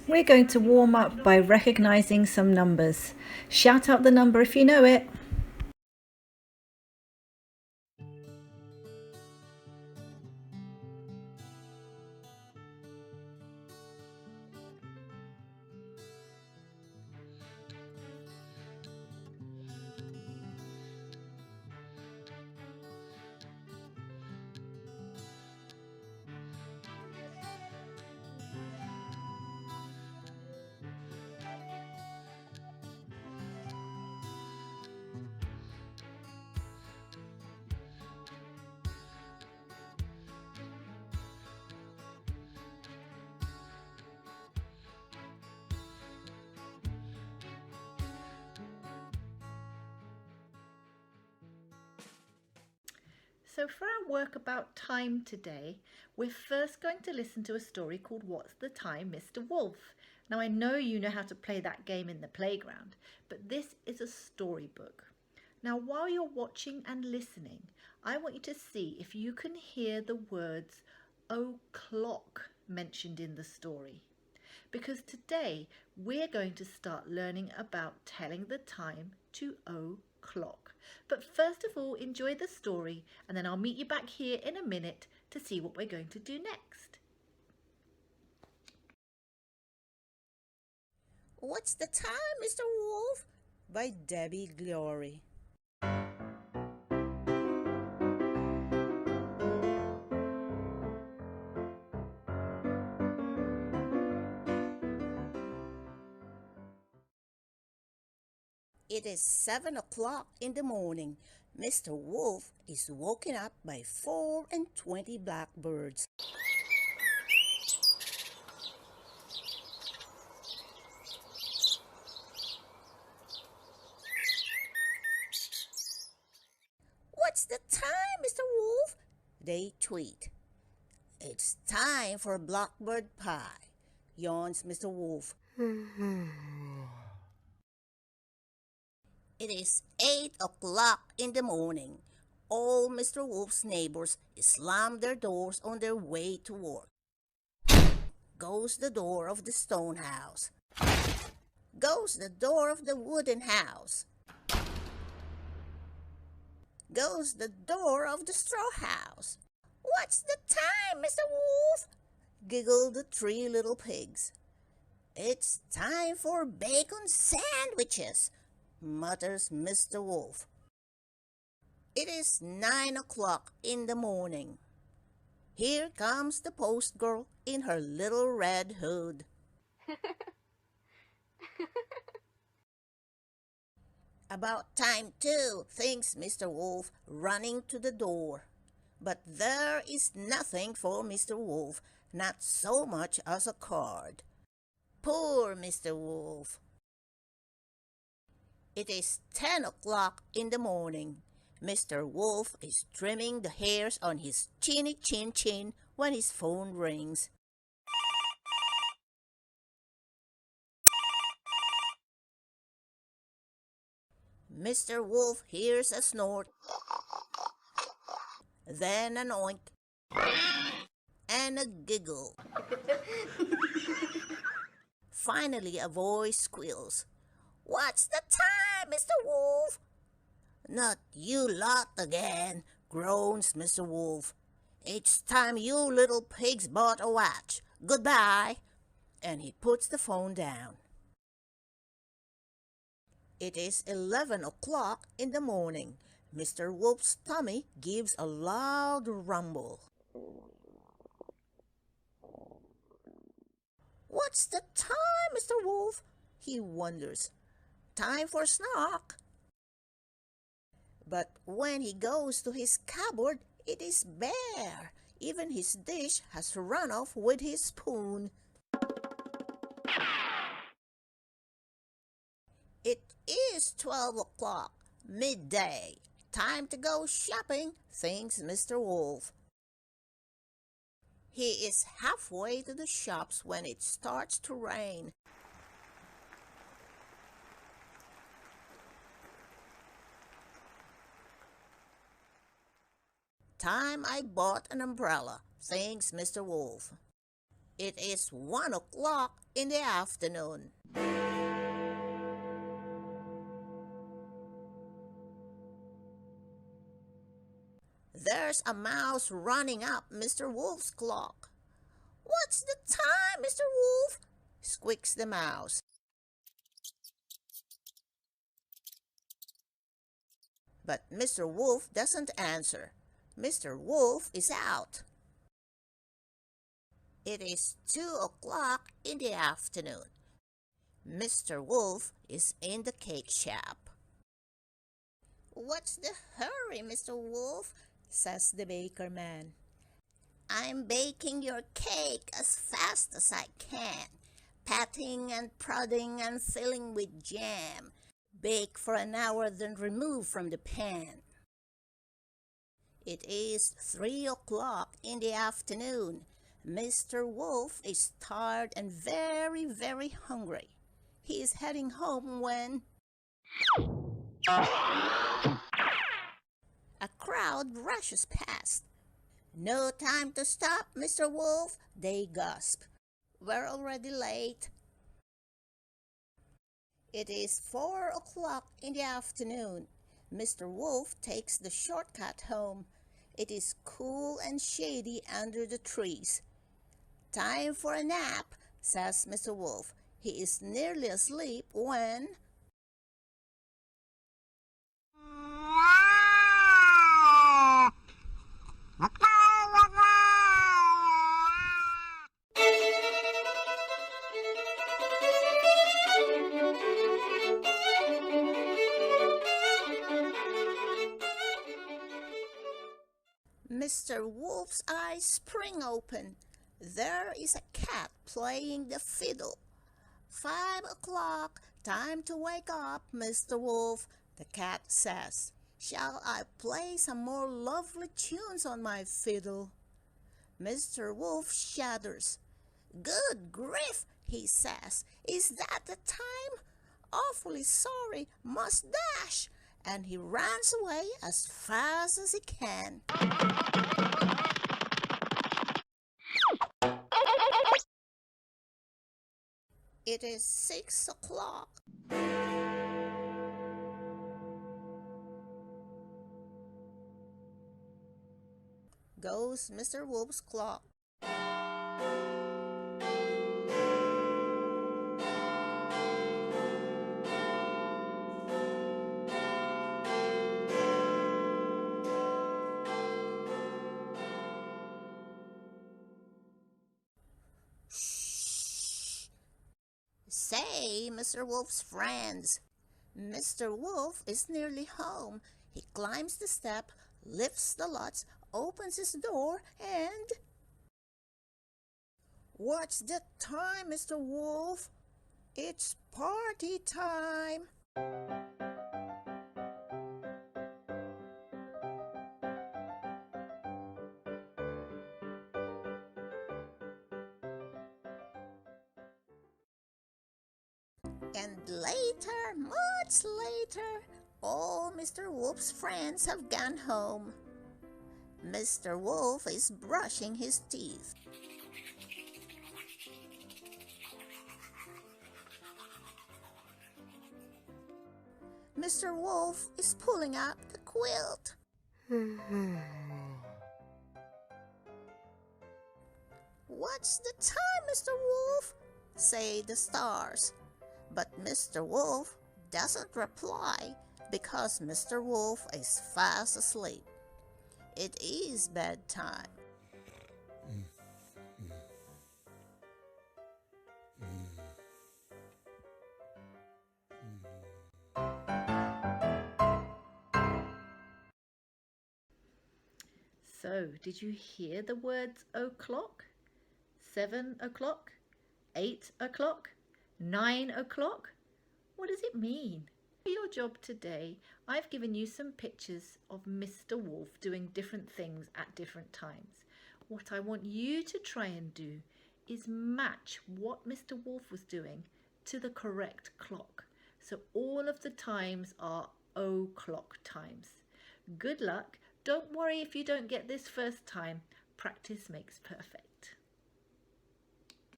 We're going to warm up by recognizing some numbers. Shout out the number if you know it. So, for our work about time today, we're first going to listen to a story called What's the Time, Mr. Wolf? Now, I know you know how to play that game in the playground, but this is a storybook. Now, while you're watching and listening, I want you to see if you can hear the words o'clock mentioned in the story. Because today we're going to start learning about telling the time to o'clock. But first of all, enjoy the story, and then I'll meet you back here in a minute to see what we're going to do next. What's the time, Mr. Wolf? By Debbie Glory. It is 7 o'clock in the morning. Mr. Wolf is woken up by 4 and 20 blackbirds. What's the time, Mr. Wolf? They tweet. It's time for blackbird pie, yawns Mr. Wolf. It is 8 o'clock in the morning. All Mr. Wolf's neighbors slam their doors on their way to work. Goes the door of the stone house. Goes the door of the wooden house. Goes the door of the straw house. What's the time, Mr. Wolf? Giggled the 3 little pigs. It's time for bacon sandwiches, mutters Mr. Wolf. It is 9 o'clock in the morning. Here comes the post girl in her little red hood. About time too, thinks Mr. Wolf, running to the door. But there is nothing for Mr. Wolf, not so much as a card. Poor Mr. Wolf. It is 10 o'clock in the morning. Mr. Wolf is trimming the hairs on his chinny chin chin when his phone rings. Mr. Wolf hears a snort, then an oink, and a giggle. Finally, a voice squeals. What's the time, Mr. Wolf? Not you lot again, groans Mr. Wolf. It's time you little pigs bought a watch. Goodbye. And he puts the phone down. It is 11 o'clock in the morning. Mr. Wolf's tummy gives a loud rumble. What's the time, Mr. Wolf? He wonders. Time for snack. But when he goes to his cupboard, it is bare. Even his dish has run off with his spoon. It is 12 o'clock, midday. Time to go shopping, thinks Mr. Wolf. He is halfway to the shops when it starts to rain. Time I bought an umbrella, thinks Mr. Wolf. It is 1 o'clock in the afternoon. There's a mouse running up Mr. Wolf's clock. "What's the time, Mr. Wolf?" squeaks the mouse. But Mr. Wolf doesn't answer. Mr. Wolf is out. It is 2 o'clock in the afternoon. Mr. Wolf is in the cake shop. "What's the hurry, Mr. Wolf?" says the baker man. "I'm baking your cake as fast as I can, patting and prodding and filling with jam. Bake for an hour, then remove from the pan." It is 3 o'clock in the afternoon. Mr. Wolf is tired and very, very hungry. He is heading home when a crowd rushes past. "No time to stop, Mr. Wolf," they gasp. "We're already late." It is 4 o'clock in the afternoon. Mr. Wolf takes the shortcut home. It is cool and shady under the trees. "Time for a nap," says Mr. Wolf. He is nearly asleep when Mr. Wolf's eyes spring open. There is a cat playing the fiddle. 5 o'clock, time to wake up, Mr. Wolf, the cat says. "Shall I play some more lovely tunes on my fiddle?" Mr. Wolf shudders. "Good grief," he says. "Is that the time? Awfully sorry, must dash." And he runs away as fast as he can. It is 6 o'clock. Goes Mr. Wolf's clock. Shh! Say, Mr. Wolf's friends. Mr. Wolf is nearly home. He climbs the step, lifts the latch, opens his door, and... "What's the time, Mr. Wolf?" "It's party time." And later, much later, all Mr. Wolf's friends have gone home. Mr. Wolf is brushing his teeth. Mr. Wolf is pulling up the quilt. "What's the time, Mr. Wolf?" say the stars. But Mr. Wolf doesn't reply because Mr. Wolf is fast asleep. It is bedtime. So, did you hear the words o'clock, 7 o'clock, 8 o'clock, 9 o'clock? What does it mean? For your job today, I've given you some pictures of Mr. Wolf doing different things at different times. What I want you to try and do is match what Mr. Wolf was doing to the correct clock. So all of the times are o'clock times. Good luck. Don't worry if you don't get this first time. Practice makes perfect.